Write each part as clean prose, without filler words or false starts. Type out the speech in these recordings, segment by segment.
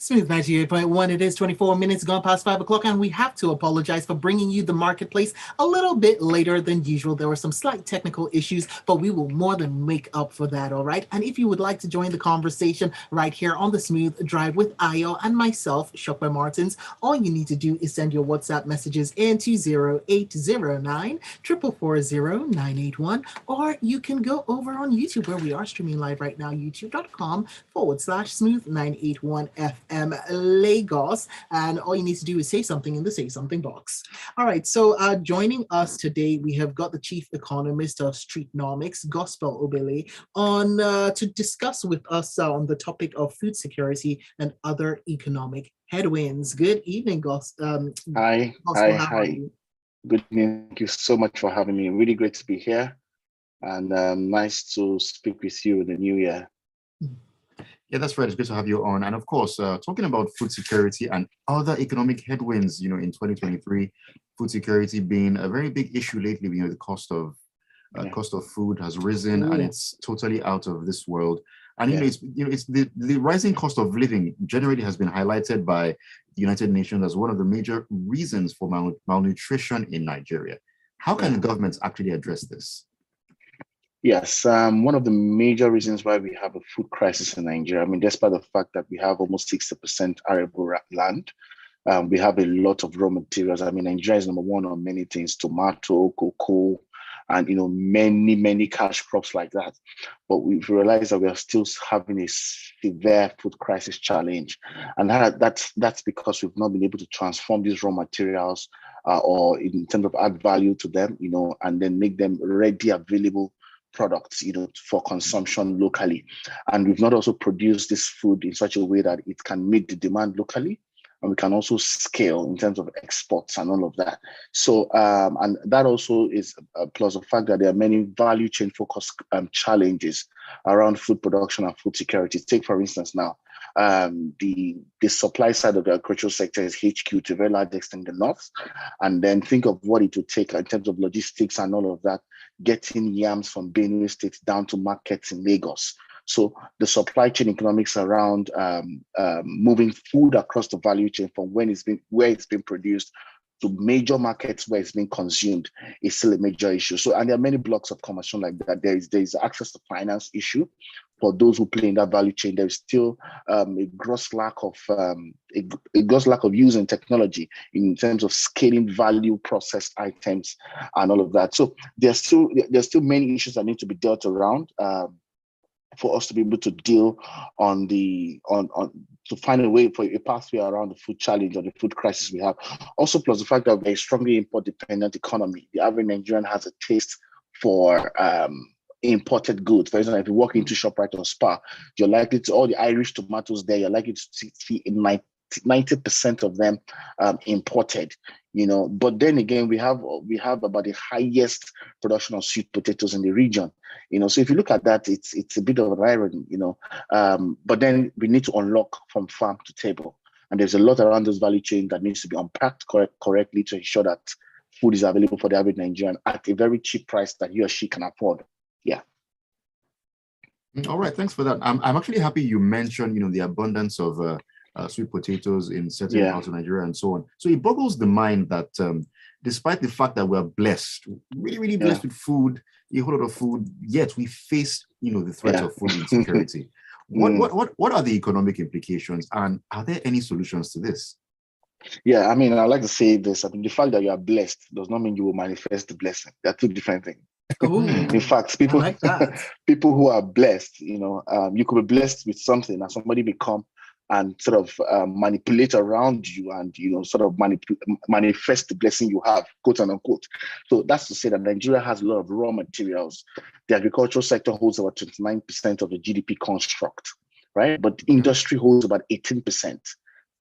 Smooth 98.1. It is 24 minutes gone past 5 o'clock, and we have to apologize for bringing you the marketplace a little bit later than usual. There were some slight technical issues, but we will more than make up for that, all right? And if you would like to join the conversation right here on the Smooth Drive with Ayo and myself, Sope Martins, all you need to do is send your WhatsApp messages into 0809 440 981, or you can go over on YouTube where we are streaming live right now, youtube.com/smooth981FM. Lagos, and all you need to do is say something in the say something box. All right, so joining us today, we have got the chief economist of Streetnomics, Gospel Obele, on to discuss with us on the topic of food security and other economic headwinds. Good evening, Gospel. Hi. Good evening. Thank you so much for having me. Really great to be here, and nice to speak with you in the new year. Yeah, that's right. It's good to have you on. And of course, talking about food security and other economic headwinds, in 2023, food security being a very big issue lately. The cost of food has risen, and it's totally out of this world. And it's the rising cost of living generally has been highlighted by the United Nations as one of the major reasons for malnutrition in Nigeria. How can the government actually address this? Yes, one of the major reasons why we have a food crisis in Nigeria, despite the fact that we have almost 60% arable land, we have a lot of raw materials. Nigeria is number one on many things: tomato, cocoa, and many cash crops like that. But we've realized that we are still having a severe food crisis challenge, and that's because we've not been able to transform these raw materials or in terms of add value to them, and then make them ready, available products, for consumption locally. And we've not also produced this food in such a way that it can meet the demand locally, and we can also scale in terms of exports and all of that. So, and that also is plus the fact that there are many value chain focused challenges around food production and food security. Take, for instance, now, the supply side of the agricultural sector is HQ to a very large extent in the north. And then think of what it would take in terms of logistics and all of that, getting yams from Benue State down to markets in Lagos. So the supply chain economics around moving food across the value chain from where it's been produced to major markets where it's being consumed is still a major issue. So, and there are many blocks of commercial like that. There is access to finance issue for those who play in that value chain. There is still a gross lack of using technology in terms of scaling value processed items and all of that. So there's still many issues that need to be dealt around for us to be able to deal to find a way for a pathway around the food challenge or the food crisis we have. Also, plus the fact that we're a strongly import-dependent economy. The average Nigerian has a taste for imported goods. For example, if you walk into ShopRite or Spar, you're likely to, all the Irish tomatoes there, you're likely to see 90% of them imported, But then again, we have about the highest production of sweet potatoes in the region, So if you look at that, it's a bit of an irony, But then we need to unlock from farm to table, and there's a lot around this value chain that needs to be unpacked correctly to ensure that food is available for the average Nigerian at a very cheap price that he or she can afford. Yeah. All right, thanks for that. I'm actually happy you mentioned, the abundance of sweet potatoes in certain parts of Nigeria and so on. So it boggles the mind that despite the fact that we're blessed, really, really blessed with food, a whole lot of food, yet we face, the threat of food insecurity. What are the economic implications, and are there any solutions to this? Yeah, I like to say this. The fact that you are blessed does not mean you will manifest the blessing. They're two different things. In fact, people who are blessed, you could be blessed with something and somebody may come and sort of manipulate around you and, sort of manifest the blessing you have, quote and unquote. So that's to say that Nigeria has a lot of raw materials. The agricultural sector holds about 29% of the GDP construct, right? But industry holds about 18%.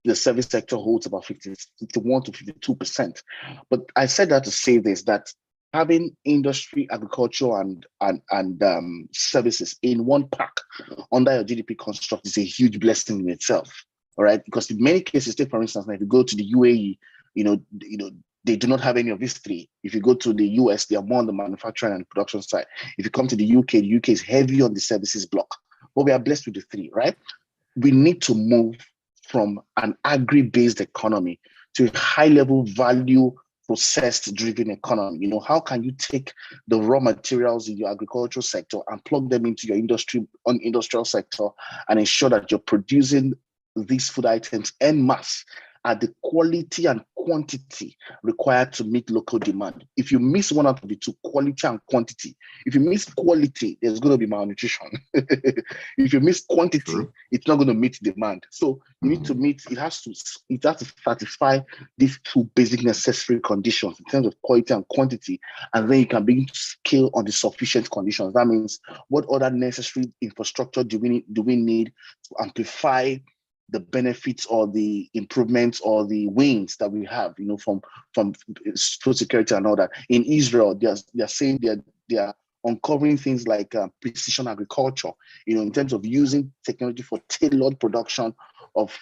The service sector holds about 51 to 52%. But I said that to say this, that having industry, agriculture, and services in one pack under your GDP construct is a huge blessing in itself. All right, because in many cases, take for instance, if you go to the UAE, they do not have any of these three. If you go to the US, they are more on the manufacturing and production side. If you come to the UK is heavy on the services block. But we are blessed with the three, right? We need to move from an agri-based economy to a high-level value processed-driven economy. You know, how can you take the raw materials in your agricultural sector and plug them into your industrial sector and ensure that you're producing these food items en masse at the quality and quantity required to meet local demand? If you miss one out of the two, quality and quantity, if you miss quality, there's going to be malnutrition. If you miss quantity, it's not going to meet demand. So you need to meet, it has to satisfy these two basic necessary conditions in terms of quality and quantity, and then you can begin to scale on the sufficient conditions. That means what other necessary infrastructure do we need to amplify the benefits or the improvements or the wins that we have, you know, from food security and all that. In Israel, they're saying they are uncovering things like precision agriculture, you know, in terms of using technology for tailored production of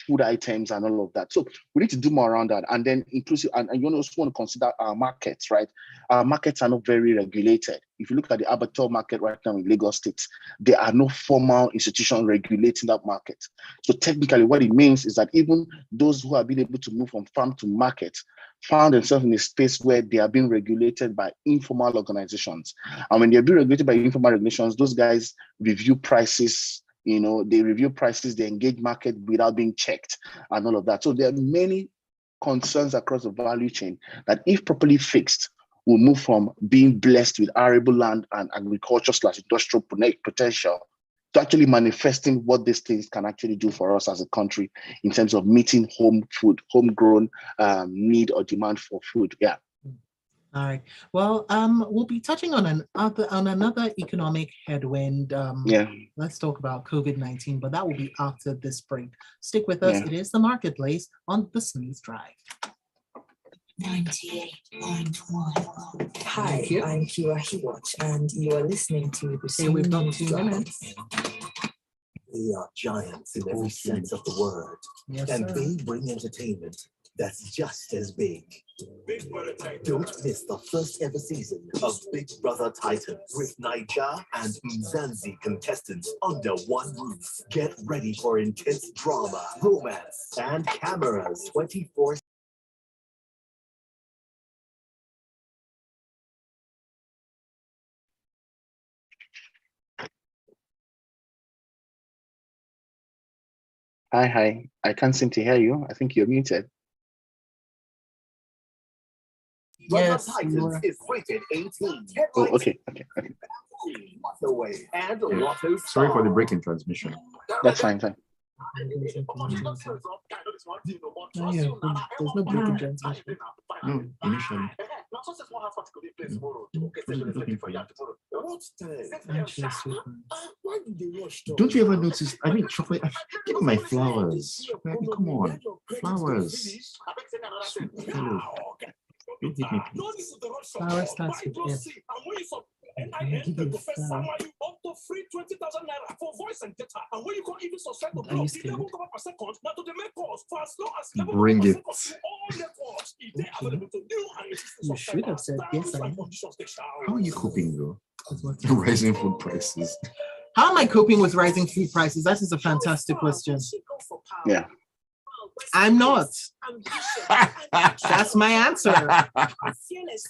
food items and all of that. So we need to do more around that, and then inclusive. And you also want to consider our markets, right? Our markets are not very regulated. If you look at the abattoir market right now in Lagos State, there are no formal institutions regulating that market. So technically, what it means is that even those who have been able to move from farm to market found themselves in a space where they are being regulated by informal organizations. And when they're being regulated by informal organizations, those guys review prices. You know, they review prices, they engage market without being checked and all of that. So there are many concerns across the value chain that, if properly fixed, will move from being blessed with arable land and agriculture/industrial potential to actually manifesting what these things can actually do for us as a country in terms of meeting homegrown need or demand for food. Yeah. All right. Well, we'll be touching on another economic headwind. Let's talk about COVID-19, but that will be after this break. Stick with us. It is The Marketplace on the Smooth Drive. 98.1. Hi, I'm Kira Hiwatch, and you are listening to the Smooth We've got 2 minutes. They are giants in every sense of the word, and they bring entertainment that's just as big. Don't miss the first ever season of Big Brother Titans with Naija and Mzansi contestants under one roof. Get ready for intense drama, romance, and cameras 24/7. Hi. I can't seem to hear you. I think you're muted. Yes, Titans is rated 18. Oh, okay. Sorry for the break in transmission. That's fine. There's no break in transmission. No, initially. Don't you ever notice? I mean, chocolate. Give me my flowers. Come on, flowers. Hello. Don't hit me, please. Flower starts with F. I give you the flower. Up to free 20,000 naira for voice and data, and when you can't even subscribe to Are you scared? per second, now to the main course for as low as Bring it. all networks. They available to new and existing You should have said yes. How are you coping though? Rising food prices. How am I coping with rising food prices? That is a fantastic question. Yeah. I'm not. That's my answer.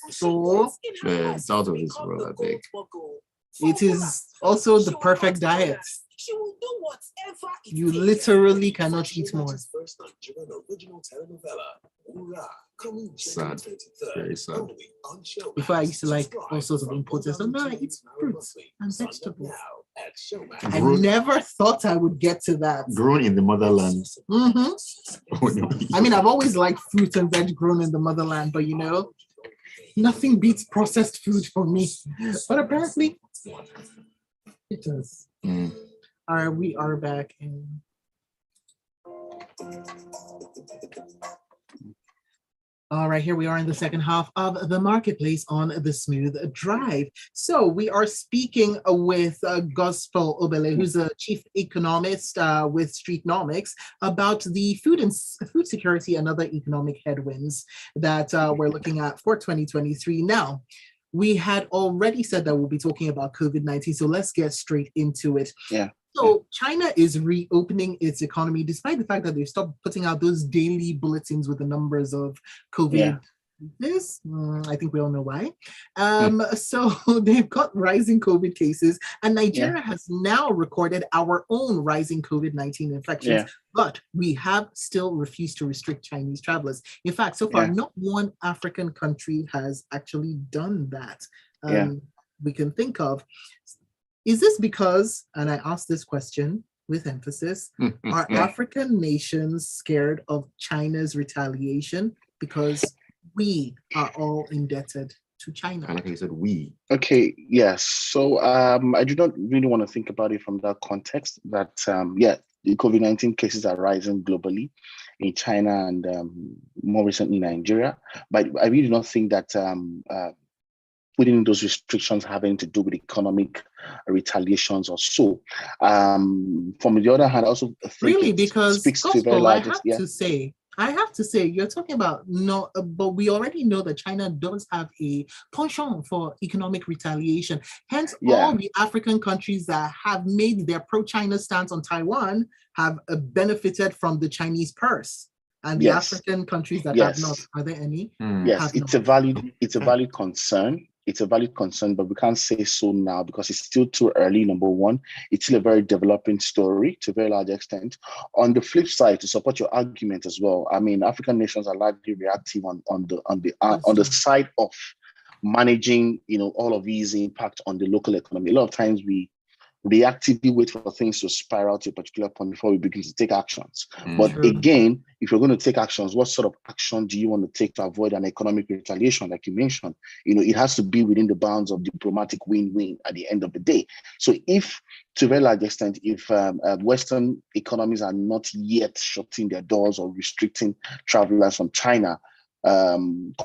So it's out of this world, I think. It is also the perfect diet. You literally cannot eat more. Sad. Very sad. Before I used to like all sorts of imported stuff. No, I eat fruits and vegetables. I never thought I would get to that. Grown in the motherland. Mm-hmm. I mean, I've always liked fruits and veg grown in the motherland, but you know, nothing beats processed food for me. But apparently, it does. All right, we are back in. All right, here we are in the second half of the marketplace on the Smooth Drive. So we are speaking with Gospel Obele, who's a chief economist with Streetnomics, about the food security and other economic headwinds that we're looking at for 2023. Now, we had already said that we'll be talking about COVID-19, so let's get straight into it. Yeah. So China is reopening its economy despite the fact that they've stopped putting out those daily bulletins with the numbers of COVID. I think we all know why. So they've got rising COVID cases, and Nigeria has now recorded our own rising COVID-19 infections, but we have still refused to restrict Chinese travelers. In fact, so far, not one African country has actually done that. We can think of. Is this because, and I ask this question with emphasis, are African nations scared of China's retaliation because we are all indebted to China? I like how you said we. Okay, yes. So I do not really want to think about it from that context that, the COVID-19 cases are rising globally in China and more recently Nigeria. But I really do not think that putting those restrictions having to do with economic retaliations or so. From the other hand, I also think really, it because speaks to very Gospel, large I have to say, you're talking about but we already know that China does have a penchant for economic retaliation. Hence, all the African countries that have made their pro-China stance on Taiwan have benefited from the Chinese purse. And the African countries that have not, are there any? Yes, it's a valid concern. It's a valid concern, but we can't say so now because it's still too early. Number one, it's still a very developing story to a very large extent. On the flip side, to support your argument as well, I mean, African nations are largely reactive on the side of managing, all of these impact on the local economy. A lot of times we reactively wait for things to spiral to a particular point before we begin to take actions. But again, if you're going to take actions, what sort of action do you want to take to avoid an economic retaliation, like you mentioned? It has to be within the bounds of diplomatic win-win at the end of the day. So if, to a very large extent, if Western economies are not yet shutting their doors or restricting travelers from China,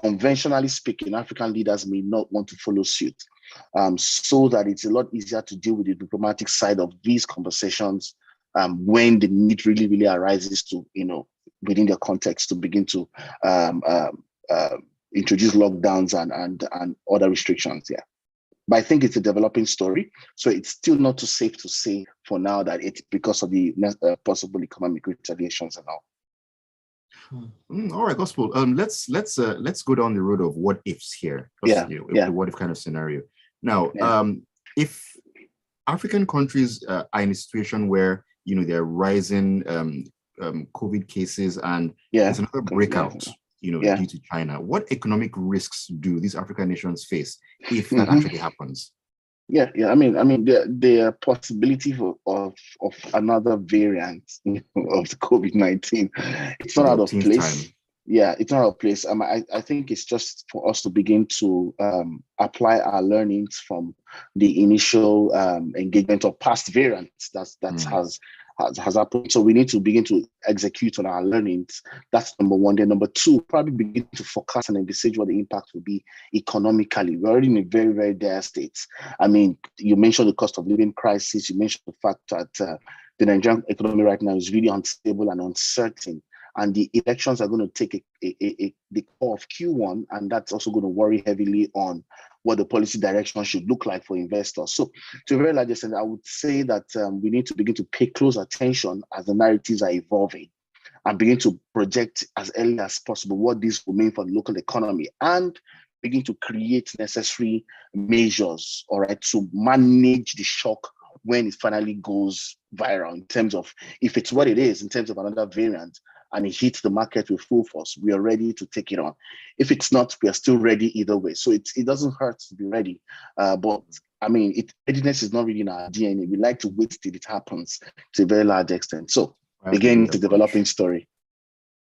conventionally speaking, African leaders may not want to follow suit. So that it's a lot easier to deal with the diplomatic side of these conversations when the need really, really arises to, within their context to begin to introduce lockdowns and other restrictions. Yeah. But I think it's a developing story. So it's still not too safe to say for now that it's because of the possible economic retaliations and all. All right, Gospel. Let's go down the road of what ifs here. The what if kind of scenario. Now, if African countries are in a situation where they're rising COVID cases and there's another breakout, due to China, what economic risks do these African nations face if that actually happens? I mean, the possibility of another variant of the COVID-19, it's not out of place. It's not out of place. I think it's just for us to begin to apply our learnings from the initial engagement of past variants has happened. So we need to begin to execute on our learnings. That's number one. Then number two, probably begin to forecast and envisage what the impact will be economically. We're already in a very, very dire state. I mean, you mentioned the cost of living crisis. You mentioned the fact that the Nigerian economy right now is really unstable and uncertain. And the elections are going to take the core of Q1, and that's also going to worry heavily on what the policy direction should look like for investors. So to a very large extent, I would say that we need to begin to pay close attention as the narratives are evolving and begin to project as early as possible what this will mean for the local economy and begin to create necessary measures, all right, to manage the shock when it finally goes viral in terms of, if it's what it is, in terms of another variant, and it hits the market with full force, we are ready to take it on. If it's not, we are still ready either way. So it doesn't hurt to be ready. But I mean, readiness is not really in our DNA. We like to wait till it happens to a very large extent. So again, it's a developing story.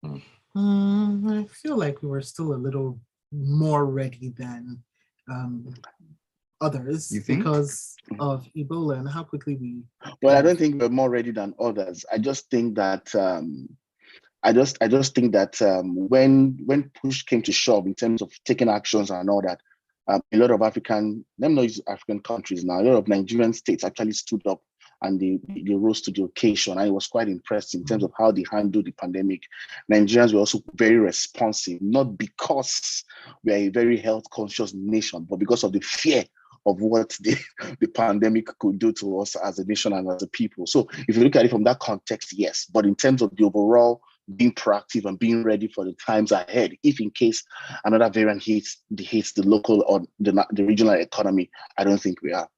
I feel like we were still a little more ready than others because of Ebola and how quickly we... Well, I don't think we're more ready than others. I just think that I just think that when push came to shove in terms of taking actions and all that, a lot of let me not use African countries now, a lot of Nigerian states actually stood up and they rose to the occasion. I was quite impressed in terms of how they handled the pandemic. Nigerians were also very responsive, not because we are a very health conscious nation, but because of the fear of what the pandemic could do to us as a nation and as a people. So if you look at it from that context, yes. But in terms of the overall being proactive and being ready for the times ahead, if in case another variant hits the local or the regional economy, I don't think we are.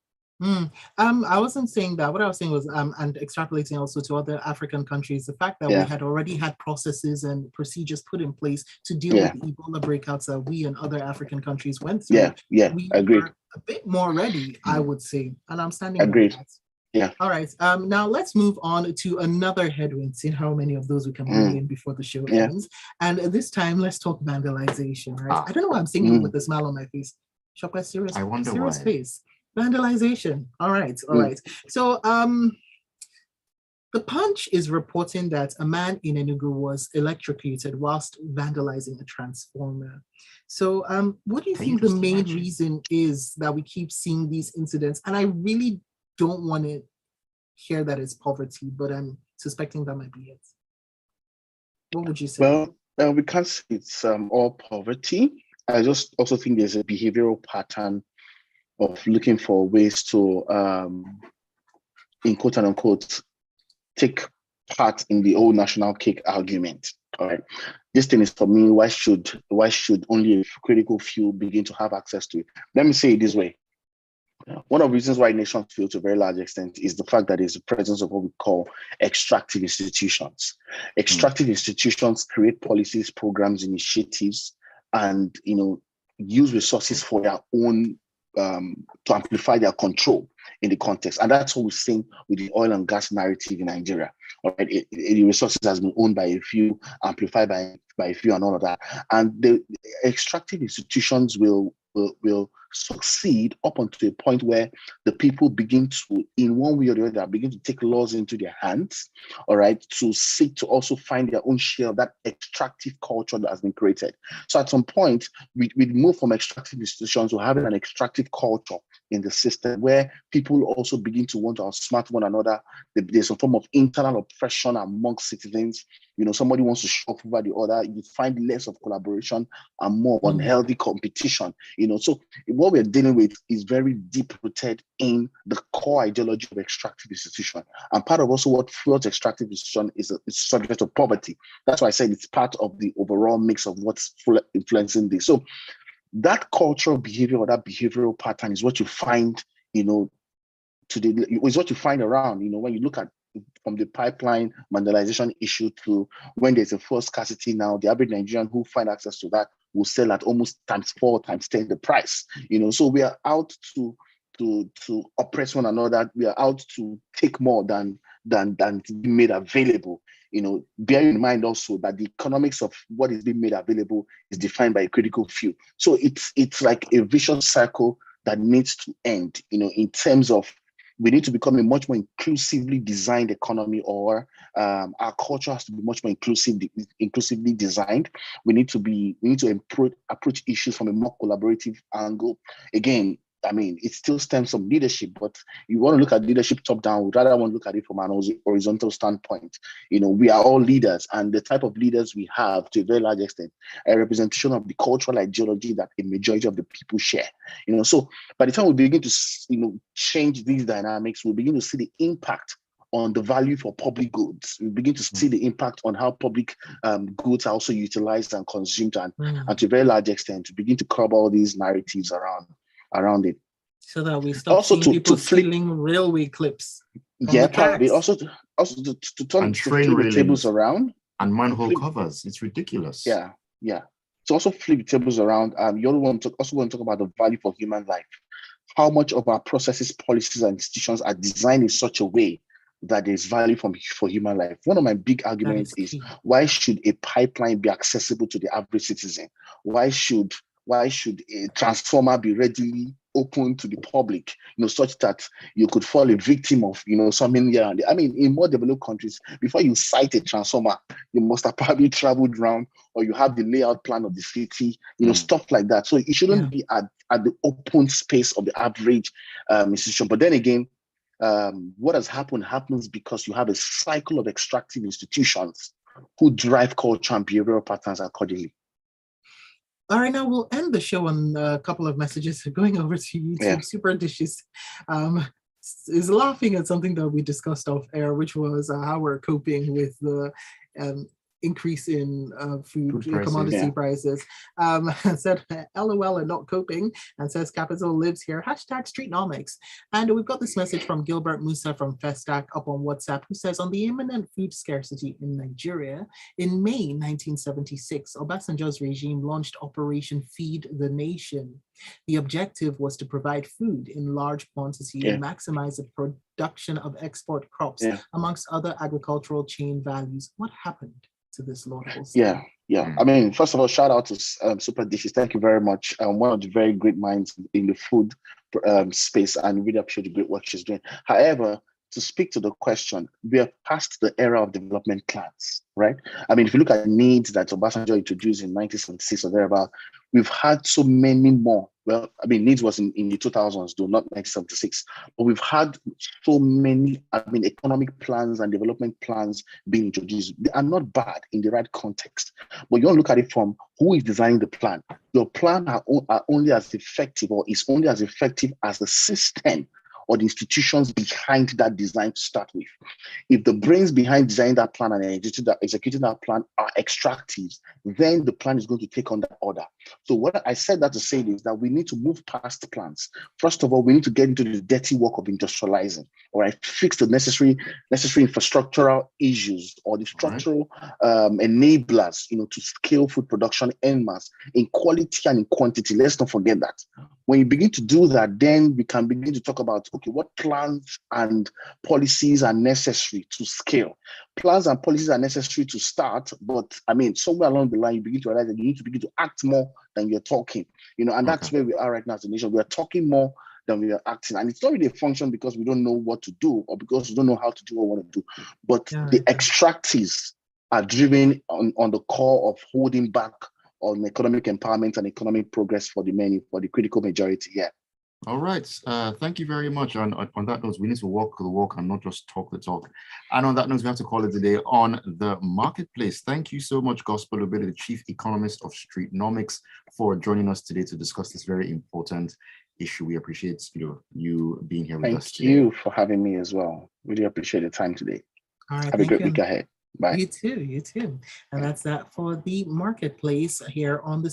I wasn't saying that. What I was saying was, and extrapolating also to other African countries, the fact that we had already had processes and procedures put in place to deal with the Ebola breakouts that we and other African countries went through. We agreed. are a bit more ready, I would say, and I'm standing agreed. by that. Yeah. All right. Now let's move on to another headwind. See how many of those we can bring in before the show ends. And this time, let's talk vandalization. Right? I don't know why I'm singing with a smile on my face. Shopper, serious. I wonder serious why. face. Vandalization. All right. So the Punch is reporting that a man in Enugu was electrocuted whilst vandalizing a transformer. So what do you think the main reason is that we keep seeing these incidents? And I really don't want to hear that it's poverty, but I'm suspecting that might be it. What would you say? Well, we can't say it's all poverty. I just also think there's a behavioral pattern of looking for ways to, in quote and unquote, take part in the old national cake argument. All right, this thing is for me. Why should only a critical few begin to have access to it? Let me say it this way. One of the reasons why nations fail to a very large extent is the fact that there's the presence of what we call extractive institutions. Extractive institutions create policies, programs, initiatives, and use resources for their own to amplify their control in the context. And that's what we've seen with the oil and gas narrative in Nigeria. All right, the resources has been owned by a few, amplified by a few, and all of that. And the extractive institutions will succeed up until a point where the people begin to, in one way or the other, begin to take laws into their hands, all right, to seek to also find their own share of that extractive culture that has been created. So at some point, we move from extractive institutions to having an extractive culture in the system where people also begin to want to outsmart one another. There's a form of internal oppression amongst citizens. Somebody wants to show off over the other. You find less of collaboration and more unhealthy competition. So what we're dealing with is very deep rooted in the core ideology of extractive institution. And part of also what fuels extractive institution is subject to poverty. That's why I said it's part of the overall mix of what's influencing this. So that cultural behavior or that behavioral pattern is what you find, today, is what you find around, when you look at from the pipeline vandalization issue to when there's a fuel scarcity now, the average Nigerian who find access to that will sell at almost ×4, ×10 the price. So we are out to oppress one another. We are out to take more than be made available. Bear in mind also that the economics of what is being made available is defined by a critical few. So it's like a vicious cycle that needs to end, in terms of we need to become a much more inclusively designed economy, or our culture has to be much more inclusively designed. We need to approach issues from a more collaborative angle. Again, it still stems from leadership, but you want to look at leadership top down. We'd rather want to look at it from an horizontal standpoint. We are all leaders, and the type of leaders we have, to a very large extent, a representation of the cultural ideology that a majority of the people share. So by the time we begin to, change these dynamics, we begin to see the impact on the value for public goods. We begin to see the impact on how public goods are also utilized and consumed, and to a very large extent, to begin to curb all these narratives around it. So that we stop also seeing people stealing railway clips. Yeah, probably. Also to turn the tables around. And manhole covers. It's ridiculous. Yeah. So also flip the tables around. You also want to talk about the value for human life. How much of our processes, policies, and institutions are designed in such a way that there's value for human life? One of my big arguments is why should a pipeline be accessible to the average citizen? Why should a transformer be readily open to the public, such that you could fall a victim of, something here and there. I mean, in more developed countries, before you cite a transformer, you must have probably traveled around, or you have the layout plan of the city, stuff like that. So it shouldn't be at the open space of the average institution. But then again, what has happened happens because you have a cycle of extractive institutions who drive culture and behavioral patterns accordingly. All right, now we'll end the show on a couple of messages. Going over to YouTube, Yeah. Super Dishes is laughing at something that we discussed off air, which was how we're coping with the increase in food prices. commodity prices. Said, LOL are not coping, and says capital lives here. Hashtag Streetnomics. And we've got this message from Gilbert Musa from Festac up on WhatsApp, who says, on the imminent food scarcity in Nigeria, in May 1976, Obasanjo's regime launched Operation Feed the Nation. The objective was to provide food in large quantity and maximize the production of export crops, amongst other agricultural chain values. What happened to this laudable study? I mean, first of all, shout out to Super Dishes. Thank you very much. One of the very great minds in the food space, and really appreciate the great work she's doing. However, to speak to the question, we are past the era of development plans, right? I mean, if you look at needs that Obasanjo introduced in 1976 or thereabout, we've had so many more. Well, I mean, needs was in the 2000s, though not 1976, but we've had so many, economic plans and development plans being introduced. They are not bad in the right context, but you don't look at it from who is designing the plan. Your plan are only as effective, or is only as effective as the system or the institutions behind that design to start with. If the brains behind designing that plan and executing that plan are extractives, then the plan is going to take on that order. So what I said that to say is that we need to move past plans. First of all, we need to get into the dirty work of industrializing, all right? Fix the necessary infrastructural issues or the structural enablers, to scale food production en masse in quality and in quantity. Let's not forget that. When you begin to do that, then we can begin to talk about, okay, what plans and policies are necessary to scale. Plans and policies are necessary to start, but somewhere along the line, you begin to realize that you need to begin to act more than you're talking, and that's where we are right now as a nation. We are talking more than we are acting. And it's not really a function because we don't know what to do or because we don't know how to do what we want to do, but the extractives are driven on the core of holding back on economic empowerment and economic progress for the many, for the critical majority. Yeah. All right. Thank you very much. And on that note, we need to walk the walk and not just talk the talk. And on that note, we have to call it a day on the marketplace. Thank you so much, Gospel Obele, the Chief Economist of Streetnomics, for joining us today to discuss this very important issue. We appreciate you being here with us today. Thank you for having me as well. Really appreciate the time today. All right. Have a great week ahead. Bye. You too. And that's that for the marketplace here on this